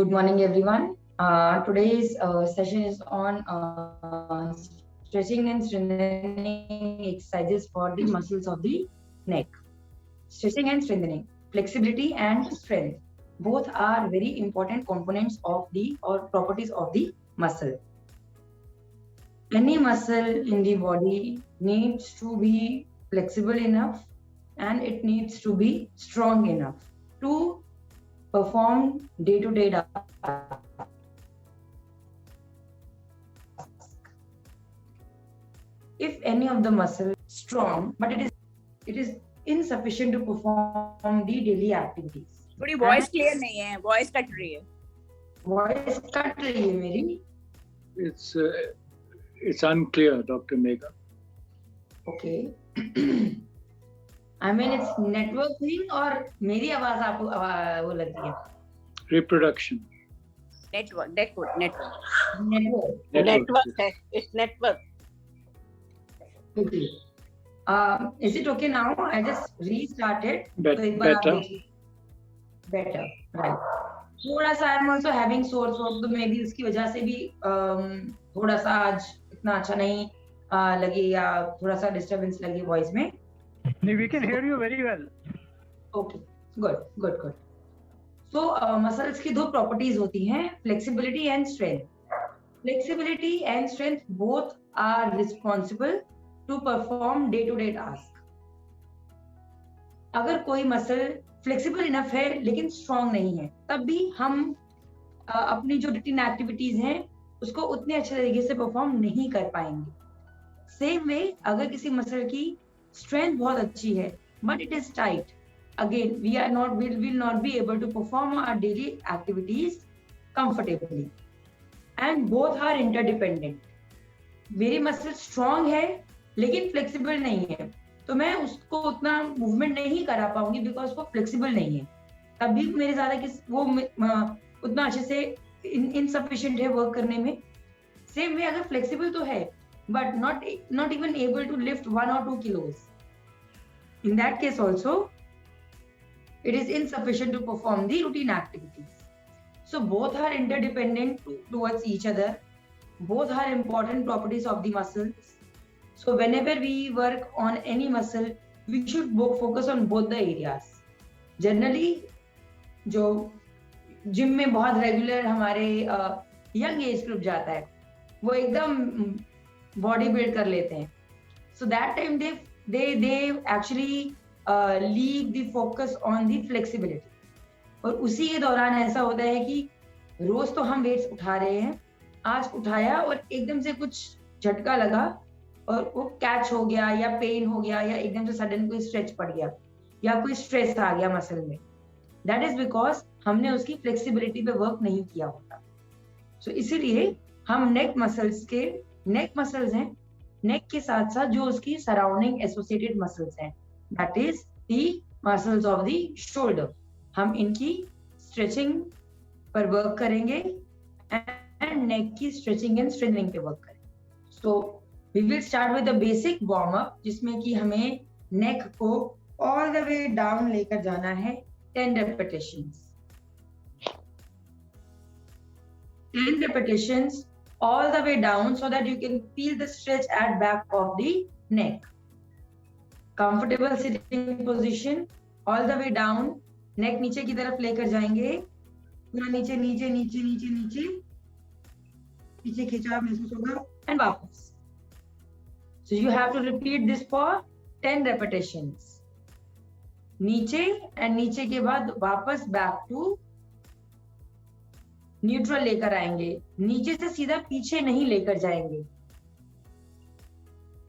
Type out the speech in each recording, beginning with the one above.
Good morning, everyone. Today's session is on stretching and strengthening exercises for the muscles of the neck. Stretching and strengthening, flexibility and strength, both are very important components of the or properties of the muscle. Any muscle in the body needs to be flexible enough and it needs to be strong enough to perform day-to-day tasks. If any of the muscle strong, but it is insufficient to perform the daily activities. थोड़ी voice clear नहीं है, voice cut रही है. Voice cut रही है मेरी. It's unclear, Dr. Megha. Okay. I mean, it's network thing और मेरी आवाज आपको वो लग रही है. Reproduction. Network है. It's network. Okay. Is it okay now? I just restarted. Better. Right. थोड़ा सा I'm also having sore throat, तो maybe उसकी वजह से भी थोड़ा सा आज इतना अच्छा नहीं लगे या थोड़ा सा डिस्टर्बेंस लगे वॉइस में. We can hear you very well. Okay, good. So muscles की दो properties होती हैं, flexibility and strength. Flexibility and strength both are responsible to perform day-to-day task. अगर कोई मसल फ्लेक्सिबल इनफ है लेकिन स्ट्रॉन्ग नहीं है, तब भी हम अपनी जो रूटीन एक्टिविटीज हैं उसको उतने अच्छे तरीके से परफॉर्म नहीं कर पाएंगे. सेम वे अगर किसी मसल की स्ट्रेंथ बहुत अच्छी है but it is tight, again will not be able to perform our daily activities comfortably, and both are interdependent. मेरी मसल स्ट्रॉन्ग है लेकिन फ्लेक्सिबल नहीं है, तो मैं उसको उतना मूवमेंट नहीं करा पाऊंगी बिकॉज वो फ्लेक्सिबल नहीं है. तभी मेरे ज्यादा वो उतना अच्छे से इनसफिशिएंट है वर्क करने में. सेम वे अगर फ्लेक्सिबल तो है but not even able to lift 1 or 2 kilos, in that case also it is insufficient to perform the routine activities. So both are interdependent towards each other. Both are important properties of the muscles. So whenever we work on any muscle, we should focus on both the areas. Generally जो gym में बहुत regular हमारे young age group जाता है, वो एकदम body build कर लेते हैं. So that time they actually leave the focus on the flexibility. और उसी के दौरान ऐसा होता है कि रोज तो हम वेट्स उठा रहे हैं, आज उठाया और एकदम से कुछ झटका लगा और वो कैच हो गया या पेन हो गया या एकदम से सडन कोई स्ट्रेच पड़ गया या कोई स्ट्रेस आ गया मसल में. दैट इज बिकॉज हमने उसकी फ्लेक्सिबिलिटी पे वर्क नहीं किया होता. सो इसीलिए हम नेक मसल्स हैं, नेक के साथ साथ जो उसकी सराउंडिंग एसोसिएटेड मसल्स हैं, that is the muscles of the shoulder, हम इनकी स्ट्रेचिंग पर वर्क करेंगे एंड नेक की स्ट्रेचिंग एंड स्ट्रेंथनिंग पे वर्क करेंगे. So we will start with the basic warm up, जिसमें कि हमें नेक को ऑल द वे डाउन लेकर जाना है 10 repetitions. 10 repetitions all the way down so that you can feel the stretch at back of the neck. Comfortable sitting position, all the way down, neck नीचे की तरफ लेकर जाएंगे, पूरा नीचे नीचे नीचे नीचे नीचे नीचे खिंचाव महसूस होगा and वापस. So you have to repeat this for 10 repetitions. नीचे एंड नीचे के बाद वापस बैक टू न्यूट्रल लेकर आएंगे. नीचे से सीधा पीछे नहीं लेकर जाएंगे,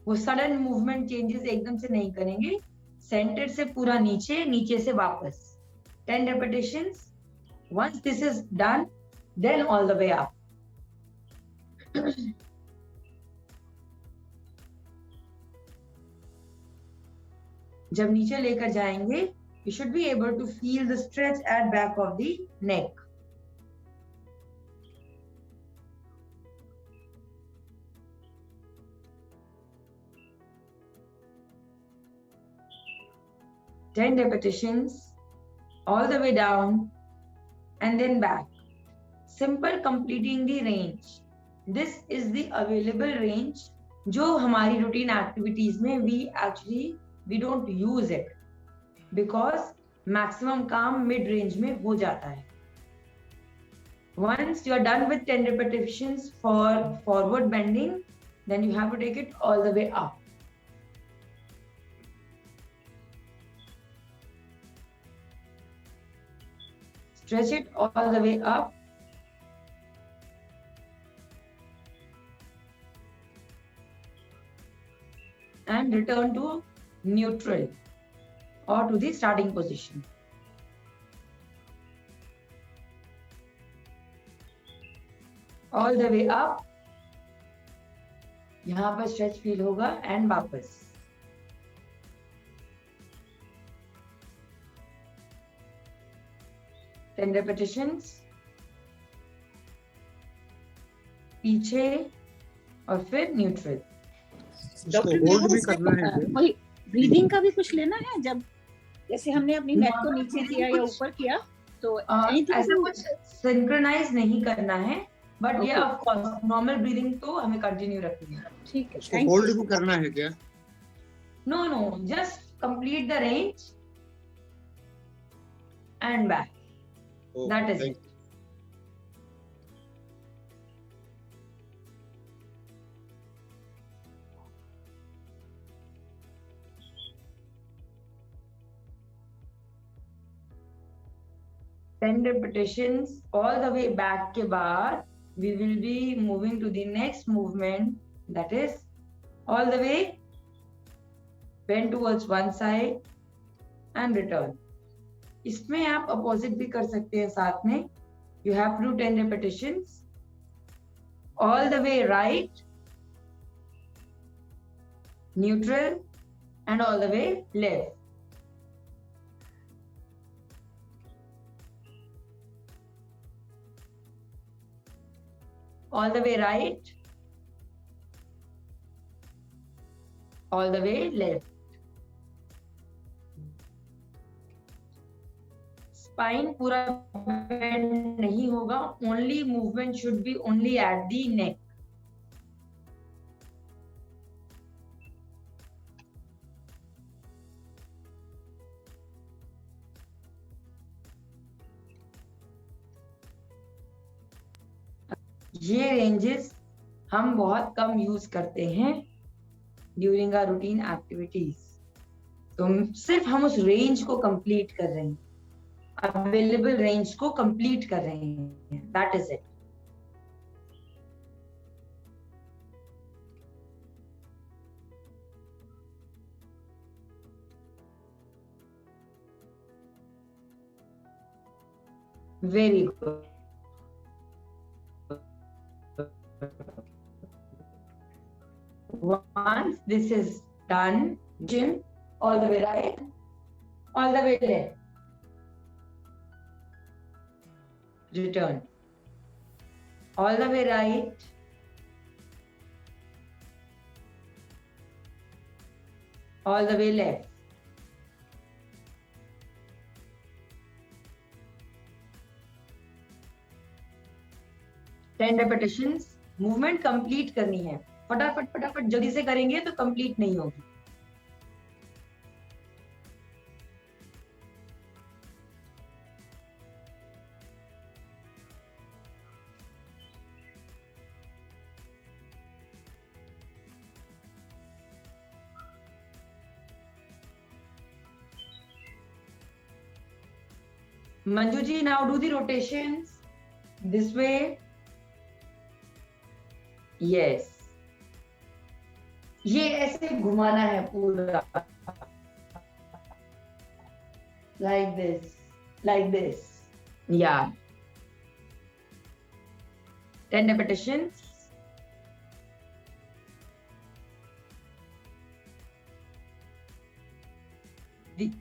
वो सडन मूवमेंट चेंजेस एकदम से नहीं करेंगे. सेंटर से पूरा नीचे, नीचे से वापस. 10 repetitions. Once this is done, then all the way up. जब नीचे लेकर जाएंगे, you should be able to feel the stretch at back of the neck. Ten repetitions, all the way down and then back. Simple completing the range, this is the available range जो हमारी routine activities में we don't use it because maximum काम mid range में हो जाता है. Once you are done with 10 repetitions for forward bending, then you have to take it all the way up. Stretch it all the way up. And return to neutral or to the starting position. All the way up. यहाँ पर stretch feel होगा and वापस. Ten repetitions. पीछे और फिर neutral. Hold भी करना है क्या? वही ब्रीदिंग का भी कुछ लेना है जब जैसे हमने अपनी नेक को नीचे किया या ऊपर किया तो ऐसा कुछ सिंक्रोनाइज नहीं करना है, बट ये Okay. Of course normal breathing तो हमें कंटिन्यू रखनी है. ठीक है. उसको होल्ड भी करना है क्या? No, just complete the range and back. Oh, That is thank it. Ten repetitions all the way back के बाद we will be moving to the next movement, that is all the way bend towards one side and return. इसमें आप opposite भी कर सकते हैं साथ में. You have to do 10 repetitions all the way right, neutral and all the way left. All the way right, all the way left. Spine पूरा bend नहीं होगा, only movement should be only at the neck. ये ranges हम बहुत कम use करते हैं during our routine activities. तो सिर्फ हम उस रेंज को कंप्लीट कर रहे हैं, अवेलेबल रेंज को कंप्लीट कर रहे हैं. That is it. Very good. Once this is done, Jim, all the way right, all the way left. Return. All the way right. All the way left. Ten repetitions. Movement complete करनी है. फटाफट जल्दी से करेंगे तो complete नहीं होगी. Manju ji, now do the rotations this way. Yes. ये ऐसे घुमाना है पूरा. Like this. Yeah. 10 repetitions.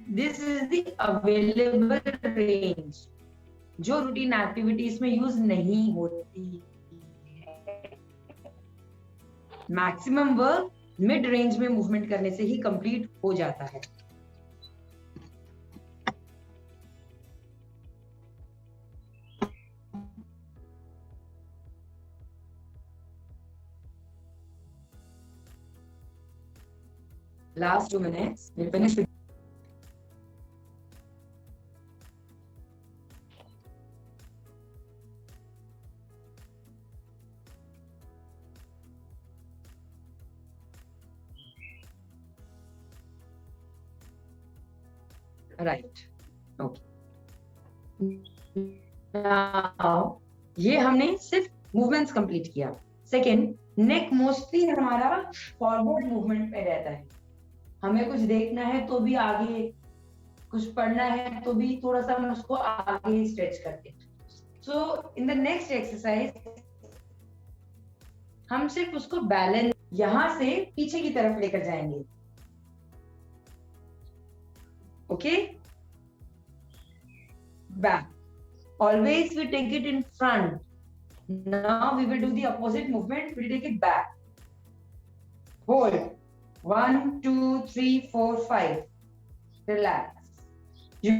This is the available range जो रूटीन एक्टिविटीज में यूज नहीं होती. मैक्सिमम वर्क मिड रेंज में मूवमेंट करने से ही कंप्लीट हो जाता है. last 2 minutes. We'll finish with right. Okay. Now, ये हमने सिर्फ मूवमेंट्स कंप्लीट किया. सेकेंड, नेक मोस्टली हमारा फॉरवर्ड मूवमेंट पे रहता है. हमें कुछ देखना है तो भी आगे, कुछ पढ़ना है तो भी थोड़ा सा हम उसको आगे स्ट्रेच करते हैं. सो इन द नेक्स्ट एक्सरसाइज हम सिर्फ उसको बैलेंस यहां से पीछे की तरफ लेकर जाएंगे. Okay, back. Always we take it in front. Now we will do the opposite movement. We will take it back. Hold. 1, 2, 3, 4, 5. Relax. You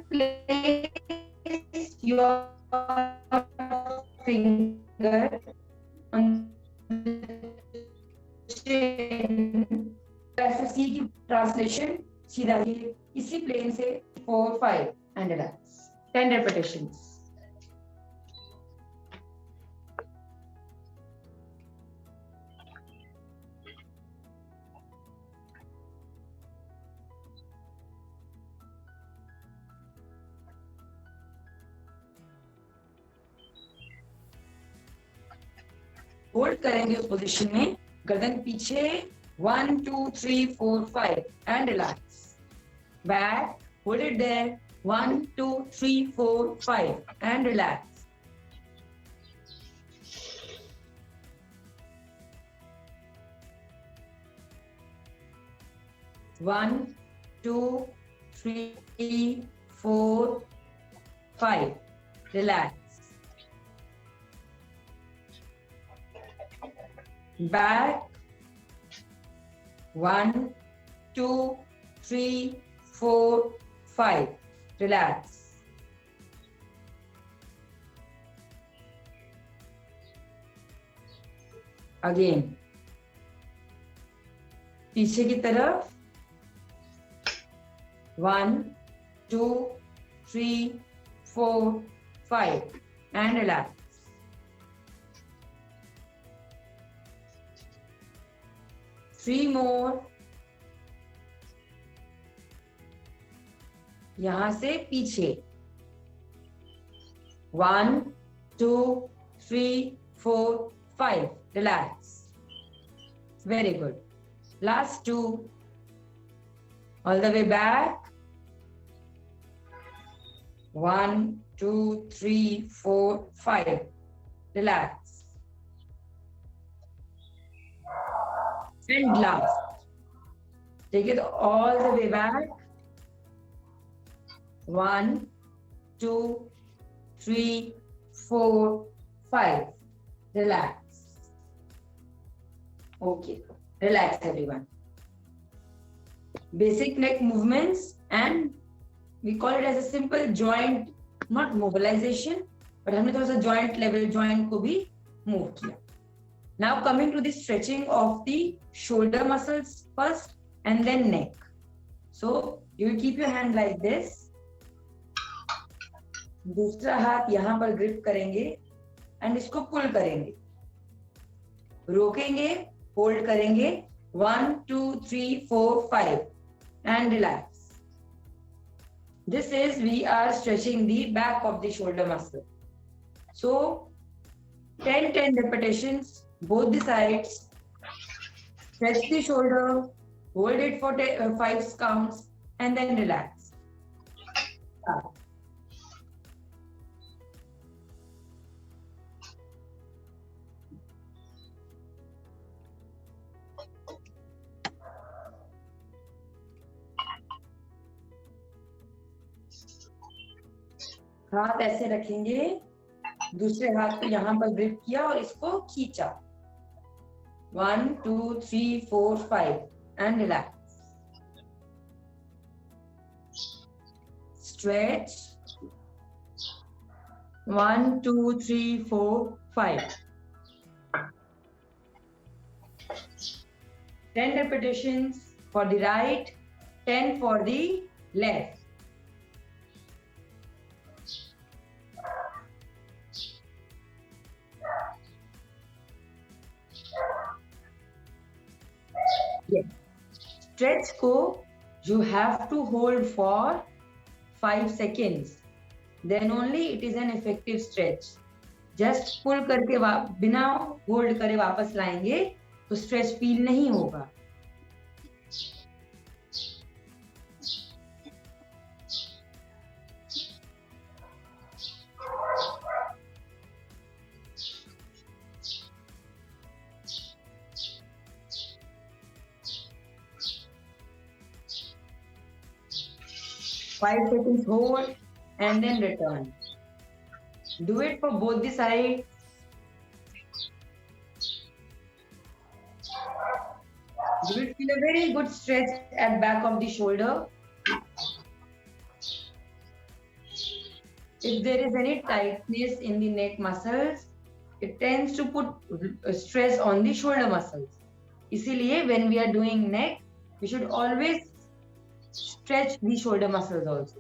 place your finger on the chin. ऐसे की ट्रांसलेशन सीधा इसी प्लेन से 4, 5 and relax. 10 repetitions. Hold करेंगे उस position में, गर्दन पीछे. 1, 2, 3, 4, 5 and relax. Back, hold it there. 1, 2, 3, 4, 5 and relax. One, 2, 3, 4, 5. Relax. Back. 1, 2, 3, 4, 5. Relax. Again. पीछे की तरफ. 1, 2, 3, 4, 5 and relax. Three more. यहां से पीछे. 1, 2, 3, 4, 5. Relax. Very good. Last 2. All the way back. 1, 2, 3, 4, 5. Relax. And last. Take it all the way back. 1, 2, 3, 4, 5. Relax. Okay. Relax, everyone. Basic neck movements, and we call it as a simple joint, not mobilization, but हमने थोड़ा सा joint level joint को भी move किया. Now coming to the stretching of the shoulder muscles first and then neck. So you will keep your hand like this. दूसरा हाथ यहाँ पर ग्रिप करेंगे and इसको पुल करेंगे. रोकेंगे, होल्ड करेंगे. 1, 2, 3, 4, 5 and relax. This is we are stretching the back of the shoulder muscle. So 10 repetitions. Both the sides. Stretch the shoulder, hold it for 5 counts, and then relax. हाथ ऐसे रखेंगे, दूसरे हाथ को यहाँ पर ग्रिप किया और इसको खींचा. 1, 2, 3, 4, 5 and relax. Stretch. 1, 2, 3, 4, 5. 10 repetitions for the right, 10 for the left. Yes. Stretch को you have to hold for 5 seconds. Then only it is an effective stretch. Just pull करके बिना होल्ड करे वापस लाएंगे तो स्ट्रेच फील नहीं होगा. Five seconds hold and then return. Do it for both the sides. You will feel a very good stretch at back of the shoulder. If there is any tightness in the neck muscles, it tends to put stress on the shoulder muscles. इसीलिए when we are doing neck, we should always stretch the shoulder muscles also.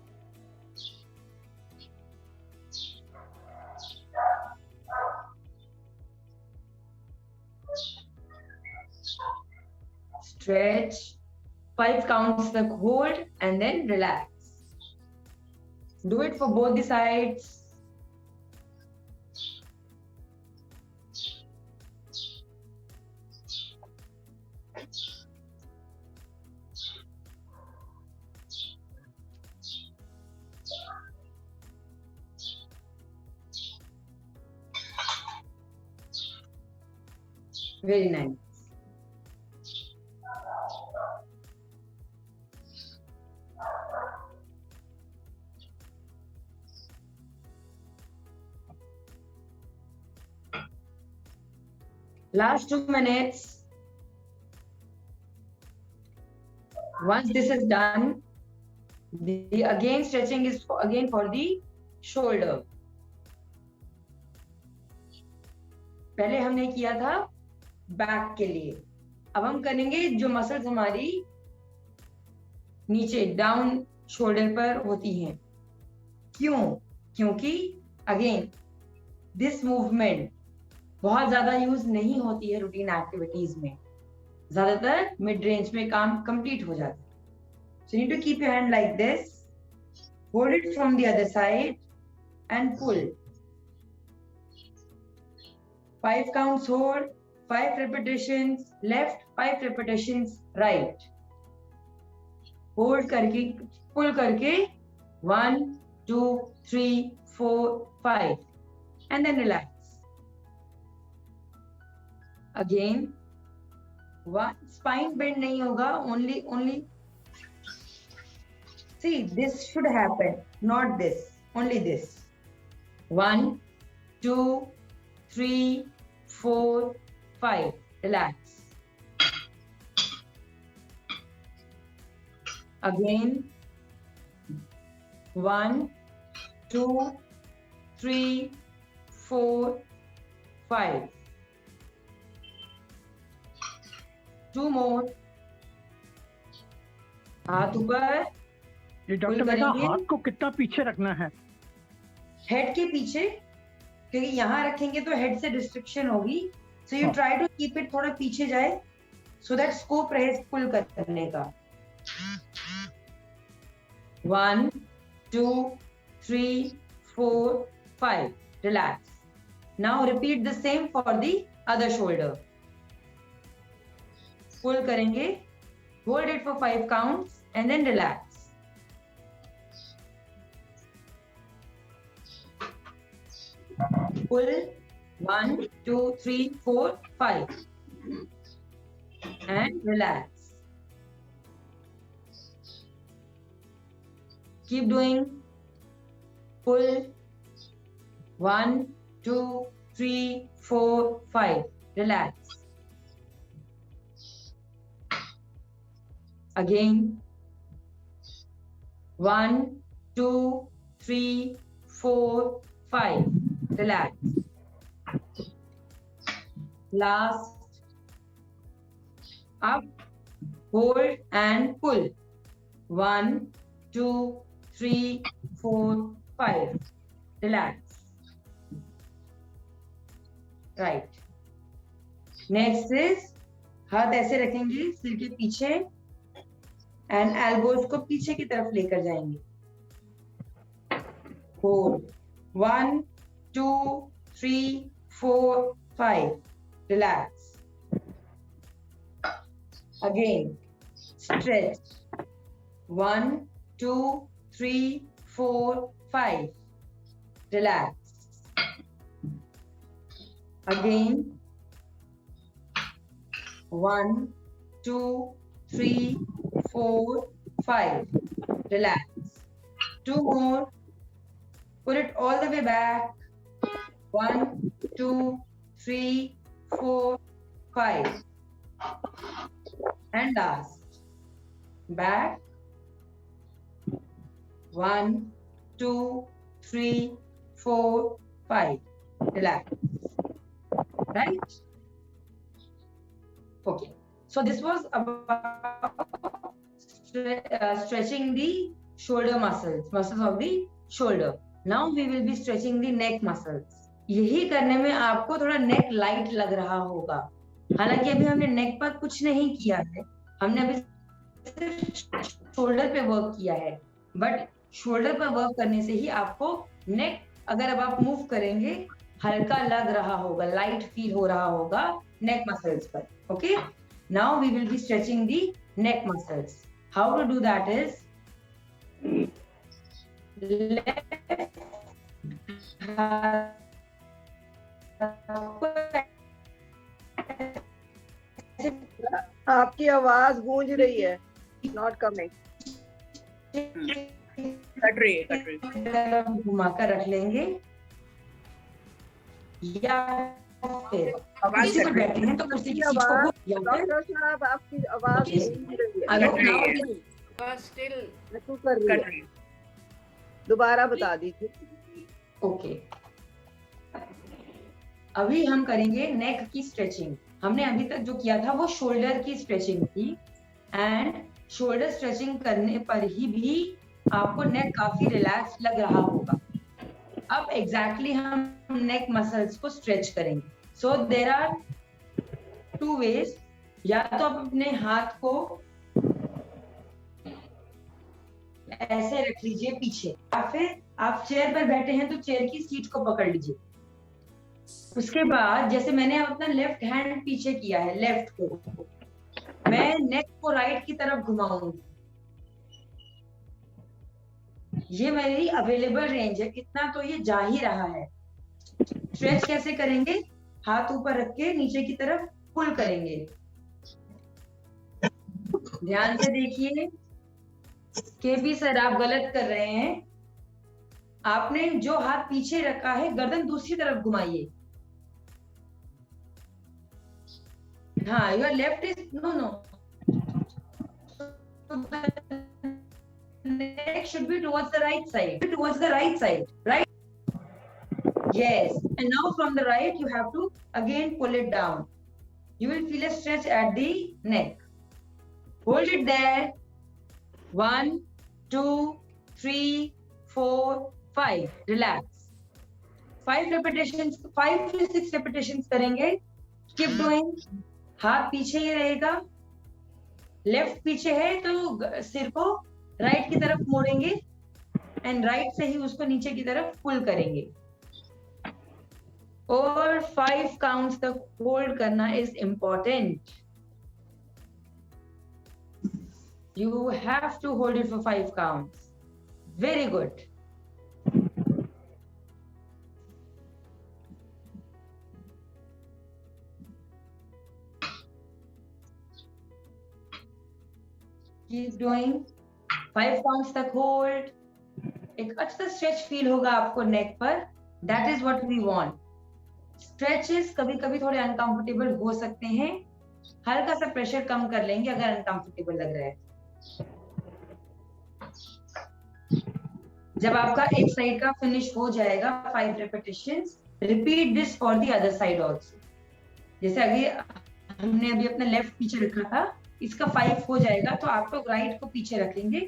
Stretch, 5 counts the hold and then relax. Do it for both the sides. Very nice. Last 2 minutes. Once this is done, the again stretching is again for the shoulder. पहले हमने किया था back के लिए. अब हम करेंगे जो मसल्स हमारी नीचे डाउन शोल्डर पर होती हैं. क्यों? क्योंकि अगेन दिस मूवमेंट बहुत ज्यादा यूज नहीं होती है रूटीन एक्टिविटीज में. ज्यादातर मिड रेंज में काम कंप्लीट हो जाता है. So you need to keep your hand like this, hold it from the other side and pull. 5 counts hold, 5 repetitions left, 5 repetitions right. Hold करके pull करके 1, 2, 3, 4, 5 and then relax. Again, one spine bend नहीं होगा. Only see, this should happen, not this. Only this. 1, 2, 3, 4, 5. Relax. Again. 1, 2, 3, 4, 5. 2 more. हाथ ऊपर. ये doctor mega हाथ को कितना पीछे रखना है? हेड के पीछे, क्योंकि यहाँ रखेंगे तो हेड से डिस्ट्रिक्शन होगी. So you try to keep it थोड़ा पीछे जाए सो दैट स्कोप रहे पुल करने का. 1, 2, 3, 4, 5. Relax. Now repeat the same for the other shoulder. Pull करेंगे, hold it for 5 counts and then relax. Pull 1, 2, 3, 4, 5 and relax. Keep doing. Pull 1, 2, 3, 4, 5. Relax. Again. 1, 2, 3, 4, 5. Relax. Last up, hold and pull. 1, 2, 3, 4, 5. Relax. Right. Next is हाथ ऐसे रखेंगे सिर के पीछे and elbows को पीछे की तरफ लेकर जाएंगे. Hold. 1, 2, 3, 4, 5. Relax. Again. Stretch. 1, 2, 3, 4, 5. Relax. Again. 1, 2, 3, 4, 5. Relax. 2 more. Pull it all the way back. 1, 2, 3, 4, 5. And last. Back. 1, 2, 3, 4, 5. Relax. Right? Okay. So this was about stretching the shoulder muscles of the shoulder. Now we will be stretching the neck muscles. यही करने में आपको थोड़ा नेक light लग रहा होगा. हालांकि अभी हमने नेक पर कुछ नहीं किया है, हमने अभी सिर्फ शोल्डर पे वर्क किया है. बट शोल्डर पर वर्क करने से ही आपको नेक, अगर अब आप मूव करेंगे, हल्का लग रहा होगा, लाइट फील हो रहा होगा नेक मसल्स पर. Okay? Now we will be stretching the neck muscles. How to do that is left आपकी आवाज गूंज रही है. Not coming. कट रही है. घुमाकर रख लेंगे या फिर कुर्सी पर बैठे हैं तो कुर्सी की सीट को डॉक्टर साहब आपकी आवाज गूंज रही है. स्टिल कर रही है. दोबारा बता दीजिए. ओके. अभी हम करेंगे नेक की स्ट्रेचिंग. हमने अभी तक जो किया था वो शोल्डर की स्ट्रेचिंग थी एंड शोल्डर स्ट्रेचिंग करने पर ही भी आपको नेक काफी रिलैक्स लग रहा होगा. अब एग्जैक्टली हम नेक मसल्स को स्ट्रेच करेंगे. So there are 2 ways. या तो आप अपने हाथ को ऐसे रख लीजिए पीछे, या फिर आप चेयर पर बैठे हैं तो चेयर की सीट को पकड़ लीजिए. उसके बाद जैसे मैंने अपना लेफ्ट हैंड पीछे किया है, लेफ्ट को मैं नेक को राइट की तरफ घुमाऊंगी. ये मेरी अवेलेबल रेंज है, इतना तो ये जा ही रहा है. स्ट्रेच कैसे करेंगे? हाथ ऊपर रख के नीचे की तरफ पुल करेंगे. ध्यान से देखिए. केपी सर आप गलत कर रहे हैं. आपने जो हाथ पीछे रखा है गर्दन दूसरी तरफ घुमाइए. हाँ, your left is no. Neck should be towards the right side. Towards the right side, right? Yes. And now from the right, you have to again pull it down. You will feel a stretch at the neck. Hold it there. 1, 2, 3, 4, 5. Relax. 5 repetitions, 5 to 6 repetitions करेंगे. Keep doing. हाथ पीछे ही रहेगा. Left पीछे है तो सिर को right की तरफ मोड़ेंगे एंड राइट से ही उसको नीचे की तरफ पुल करेंगे. और 5 काउंट्स तक होल्ड करना is important. You have to hold it for 5 counts. Very good. Keep doing. 5 counts तक होल्ड. एक अच्छा स्ट्रेच फील होगा आपको नेक पर. That is what we want. Stretches कभी कभी थोड़े अनकंफर्टेबल हो सकते हैं. हल्का सा प्रेशर कम कर लेंगे अगर अनकंफर्टेबल लग रहा है. जब आपका एक साइड का फिनिश हो जाएगा 5 repetitions, repeat this for the other side also. जैसे अभी हमने अभी अपना लेफ्ट पीछे रखा था, इसका 5 हो जाएगा तो आप लोग राइट को पीछे रखेंगे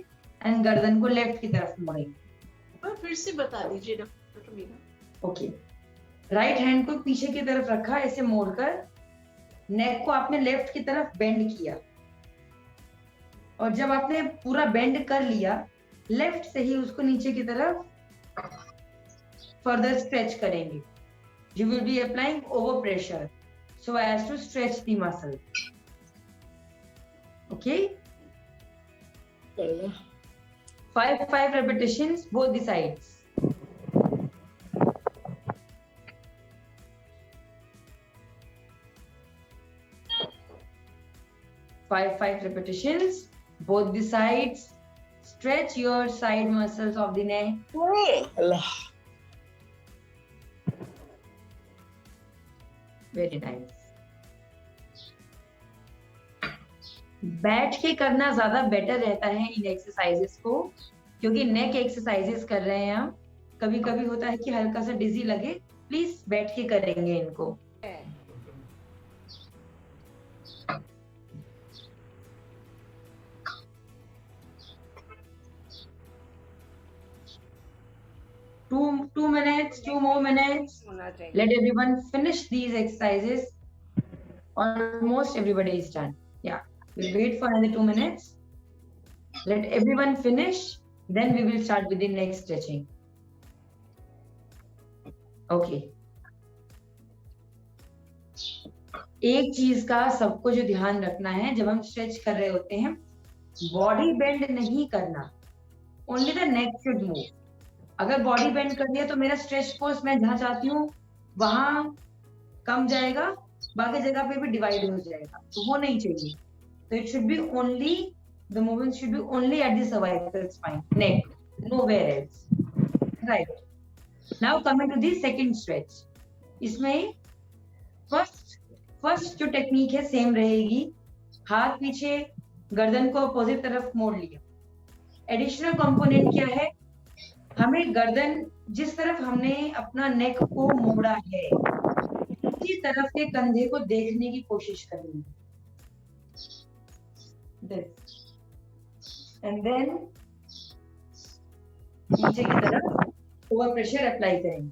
एंड गर्दन को लेफ्ट की तरफ मोड़ेंगे। फिर से बता दीजिए doctor Meena. Okay, right hand को पीछे की तरफ रखा, ऐसे मोड़कर नेक को आपने लेफ्ट की तरफ बेंड किया, और जब आपने पूरा बेंड कर लिया लेफ्ट से ही उसको नीचे की तरफ फर्दर स्ट्रेच करेंगे। You will be applying over pressure so as to stretch the muscle. Okay? 5 repetitions, both the sides. 5 repetitions, both the sides. Stretch your side muscles of the neck. Very nice. बैठ के करना ज्यादा better रहता है इन exercises को, क्योंकि नेक exercises कर रहे हैं हम। कभी कभी होता है कि हल्का सा डिजी लगे, प्लीज बैठ के करेंगे इनको। Two minutes, 2 more minutes. Let everyone finish these exercises. Almost everybody is done. Yeah, we'll wait for another 2 minutes. Let everyone finish. Then we will start with the next stretching. Okay. एक चीज का सबको जो ध्यान रखना है, जब हम स्ट्रेच कर रहे होते हैं, बॉडी बेंड नहीं करना, only the neck should move. अगर बॉडी बेंड कर दिया तो मेरा स्ट्रेच फोर्स मैं जहां चाहती हूँ वहां कम जाएगा, बाकी जगह पे भी डिवाइड हो जाएगा, तो वो नहीं चाहिए। तो it should be only, the movement should be only at the cervical spine, neck, nowhere else. Right, now coming to the second stretch. इसमें फर्स्ट जो टेक्निक है सेम रहेगी, हाथ पीछे, गर्दन को अपोजिट तरफ मोड़ लिया। एडिशनल कंपोनेंट क्या है, हमें गर्दन जिस तरफ हमने अपना नेक को मोड़ा है उसी तरफ के कंधे को देखने की कोशिश करनी है, एंड देन नीचे की तरफ ओवर प्रेशर अप्लाई करेंगे।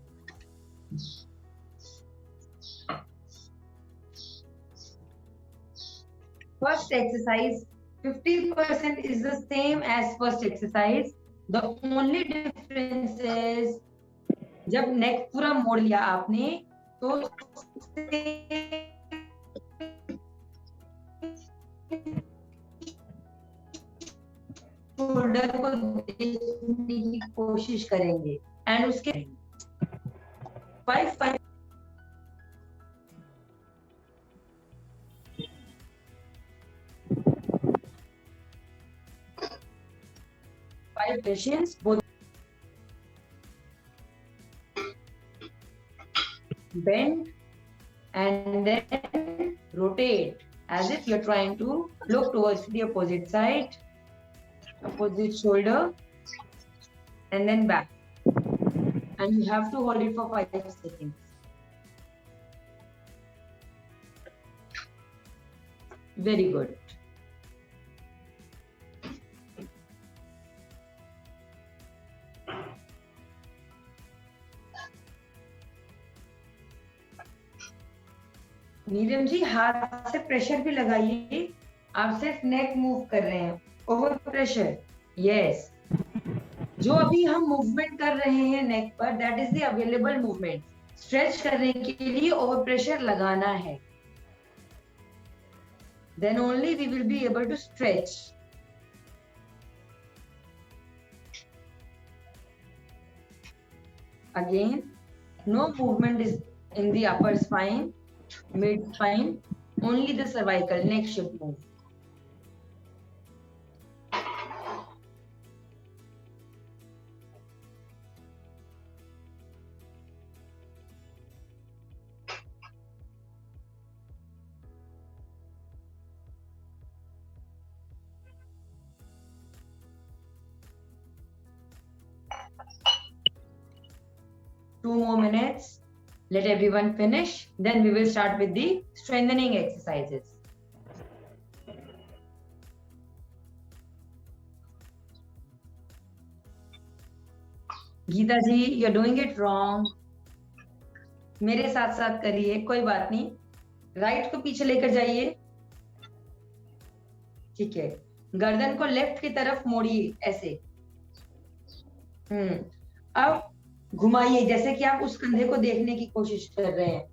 First exercise, 50% is the same as first exercise. The only difference is जब नेक पूरा मोड़ लिया आपने तो शोल्डर को देखने की कोशिश करेंगे एंड उसके 5 patients, both bend and then rotate as if you're trying to look towards the opposite side, opposite shoulder, and then back. And you have to hold it for 5 seconds. Very good. Neelam ji, हाथ से pressure भी लगाइए, आप सिर्फ नेक move कर रहे हैं, over pressure. Yes, जो अभी हम मूवमेंट कर रहे हैं नेक पर, that is the available movement. Stretch करने के लिए ओवर प्रेशर लगाना है, then only we will be able to stretch. Again, no movement is in the upper spine, mid spine, only the cervical neck should move. Two more minutes. Let everyone finish. Then we will start with the strengthening exercises. Geeta ji, you are doing it wrong. मेरे साथ साथ करिए, कोई बात नहीं। Right को पीछे लेकर जाइए। ठीक है, गर्दन को लेफ्ट की तरफ मोड़िए ऐसे। अब घुमाइए जैसे कि आप उस कंधे को देखने की कोशिश कर रहे हैं।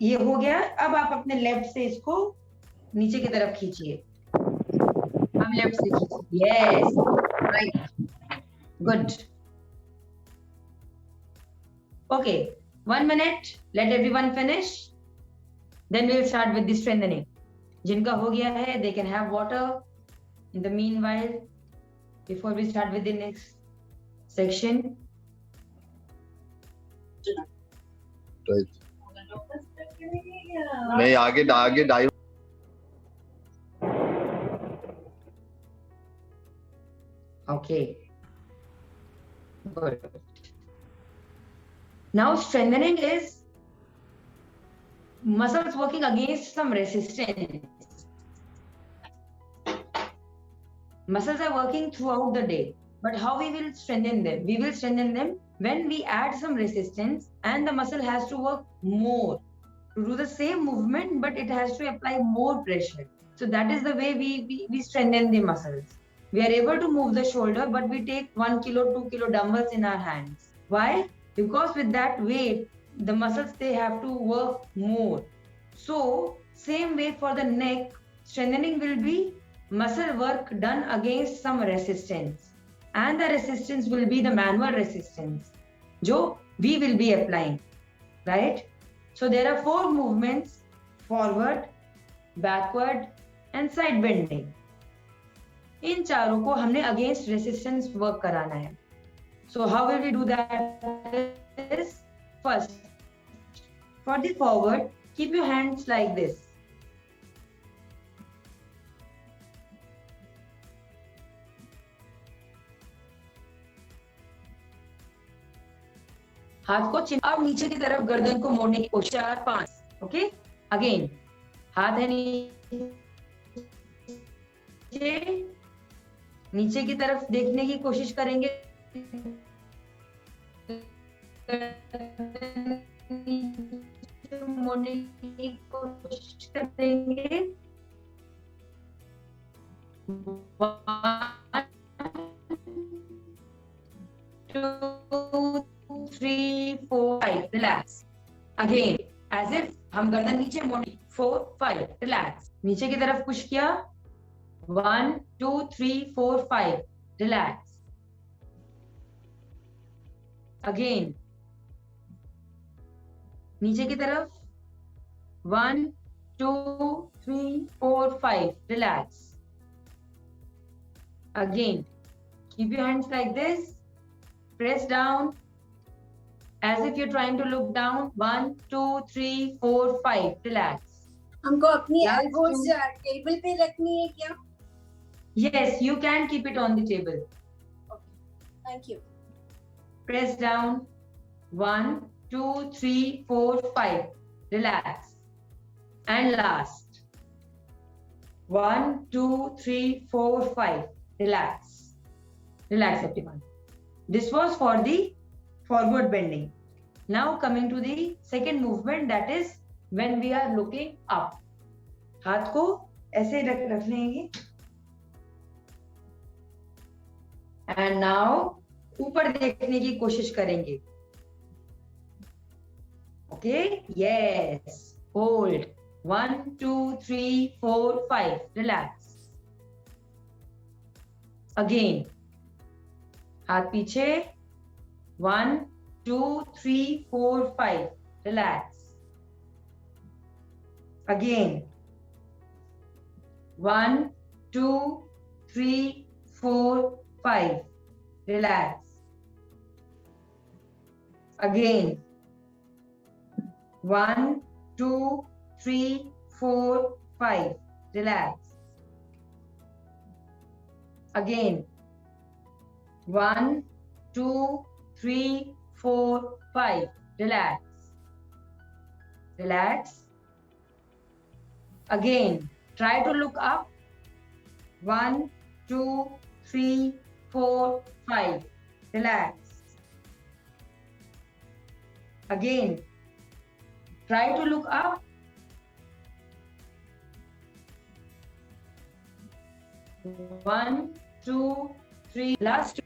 ये हो गया। अब आप अपने लेफ्ट से इसको नीचे की तरफ खींचिए। अब लेफ्ट से खींचिए। Yes, right, good. Okay, 1 minute, let everyone finish, then we'll start with the strengthening. जिनका हो गया है, they can have water in the meanwhile before we start with the next section. नहीं, आगे dive. Okay, good. Now strengthening is muscles working against some resistance. Muscles are working throughout the day, but how we will strengthen them? We will strengthen them when we add some resistance and the muscle has to work more to do the same movement, but it has to apply more pressure. So that is the way we strengthen the muscles. We are able to move the shoulder, but we take 1 kilo, 2 kilo dumbbells in our hands. Why? Because with that weight, the muscles, they have to work more. So same way for the neck, strengthening will be muscle work done against some resistance, and the resistance will be the manual resistance jo we will be applying, right? So there are 4 movements: forward, backward and side bending. इन चारों को हमने against resistance work कराना है. So how will we do that? Is first, for the forward, keep your hands like this. हाथ को चिन और नीचे की तरफ गर्दन को मोड़ने की कोशिश. 4 5. ओके, अगेन हाथ है नीचे की तरफ देखने की कोशिश करेंगे. मोड़ने की कोशिश करेंगे. 1 2 3 4 5. रिलैक्स. अगेन एज इफ हम गर्दन नीचे मोड़ी. 4 5. रिलैक्स. नीचे की तरफ पुश किया. 1 2 3 4 5. रिलैक्स. अगेन नीचे की तरफ. 1 2 3 4 5. Relax. Again, keep your hands like this. Press down as if you're trying to look down. 1 2 3 4 5. Relax. हमको अपनी elbows टेबल पे रखनी है क्या? Yes, you can keep it on the table. Okay, thank you. Press down. 1 2 3 4 5. Relax. And last. 1 2 3 4 5. Relax. Relax everyone. This was for the forward bending. Now coming to the second movement, that is when we are looking up. हाथ को ऐसे रख लेंगे. And now ऊपर देखने की कोशिश करेंगे. Okay? Yes. Hold. 1 2 3 4 5. Relax. Again, हाथ पीछे. 1 2 3 4 5. Relax. Again, 1 2 3 4 5. Relax. Again, 1 2 3 4 5. Relax. Again, 1 2 3 4 5. Relax. Relax. Again, try to look up. 1 2 3 4 5. Relax. Again, try to look up. One, two, three. Last.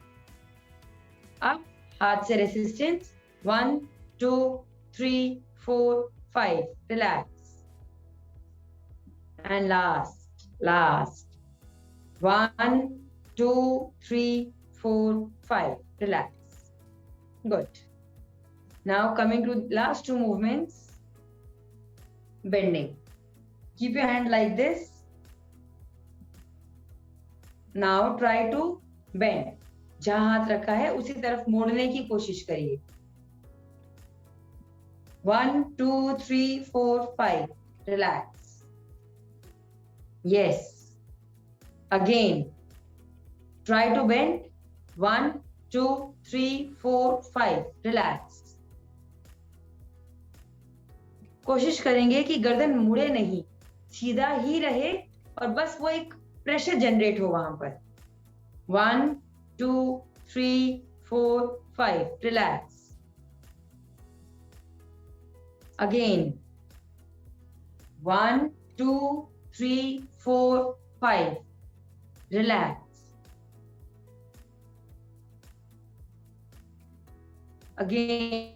Up. हाथ से resistance. 1, 2, 3, 4, 5. Relax. And last. 1, 2, 3, 4, 5. Relax. Good. Now coming to last two movements. Bending. Keep your hand like this. Now try to bend. जहां हाथ रखा है उसी तरफ मोड़ने की कोशिश करिए. 1, 2, 3, 4, 5. Relax. Yes. Again. Try to bend. 1, 2, 3, 4, 5. Relax. कोशिश करेंगे कि गर्दन मुड़े नहीं, सीधा ही रहे और बस वो एक प्रेशर जनरेट हो वहां पर. 1, 2, 3, 4, 5. Relax. Again. 1, 2, 3, 4, 5. Relax. Again.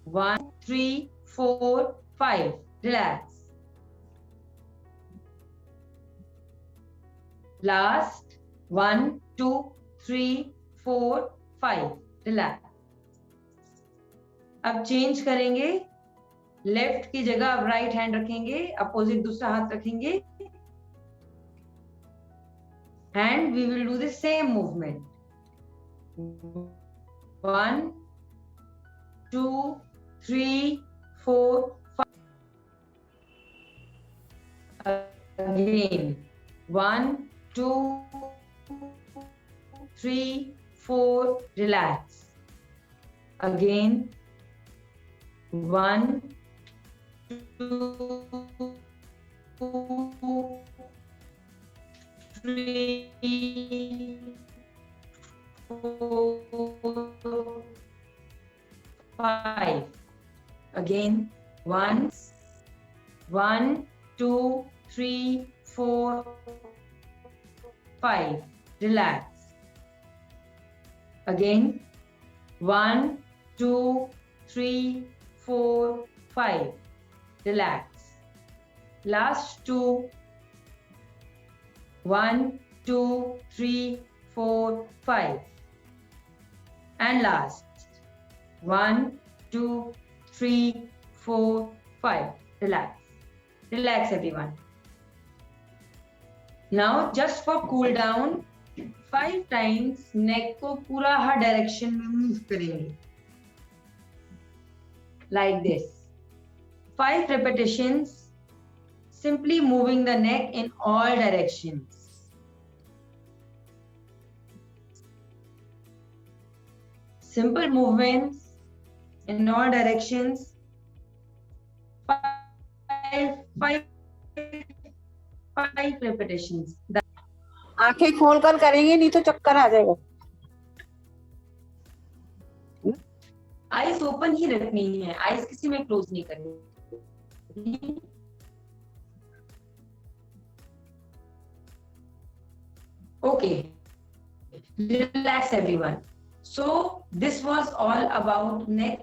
1, 3, 4, 5. Relax. Last. 1, 2, 3, 4, 5. Relax. अब चेंज करेंगे. लेफ्ट की जगह अब राइट हैंड रखेंगे, अपोजिट दूसरा हाथ रखेंगे, and we will do the same movement. 1, 2, 3, 4, 5. Again. 1, 2, 3, 4. Relax. Again. 1, 2, 3, 4, 5. Again. 1, 2, 3, 4, 5. Relax. Again. 1, 2, 3, 4, 5. Relax. Last two. 1, 2, 3, 4, 5. And last. 1, 2, 3, 4, 5. Relax. Relax, everyone. Now, just for cool down, 5 times neck को पूरा हर direction में move करेंगे. Like this. 5 repetitions, simply moving the neck in all directions. Simple movements in all directions. 5 repetitions. आंखें खोलकर करेंगे, नहीं तो चक्कर आ जाएगा. आईज ओपन ही रखनी है, आईज किसी में क्लोज नहीं करनी. Okay, relax everyone. So this was all about neck